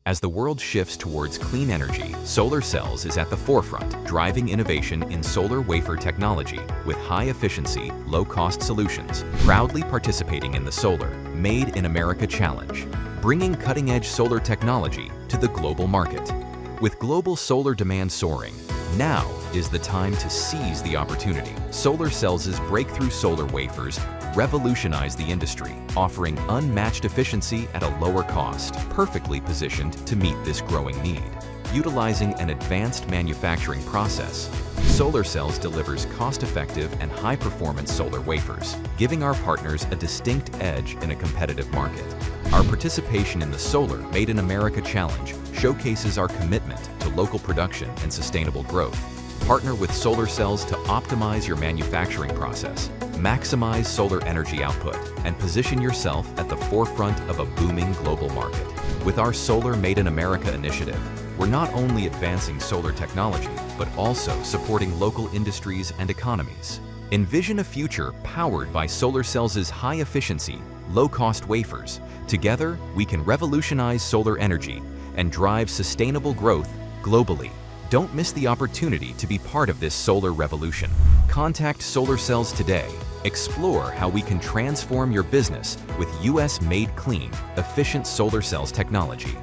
As the world shifts towards clean energy, Solar Cellz is at the forefront, driving innovation in solar wafer technology with high-efficiency, low-cost solutions, proudly participating in the Solar Made in America Challenge, bringing cutting-edge solar technology to the global market. With global solar demand soaring, now is the time to seize the opportunity. Solar Cellz's breakthrough solar wafers revolutionize the industry, offering unmatched efficiency at a lower cost, perfectly positioned to meet this growing need. Utilizing an advanced manufacturing process, Solar Cellz delivers cost-effective and high-performance solar wafers, giving our partners a distinct edge in a competitive market. Our participation in the Solar Made in America Challenge showcases our commitment to local production and sustainable growth. Partner with Solar Cellz to optimize your manufacturing process, maximize solar energy output, and position yourself at the forefront of a booming global market. With our Solar Made in America initiative, we're not only advancing solar technology, but also supporting local industries and economies. Envision a future powered by Solar Cellz's high-efficiency, low-cost wafers. Together, we can revolutionize solar energy and drive sustainable growth globally. Don't miss the opportunity to be part of this solar revolution. Contact Solar Cellz today. Explore how we can transform your business with US-made clean, efficient solar cells technology.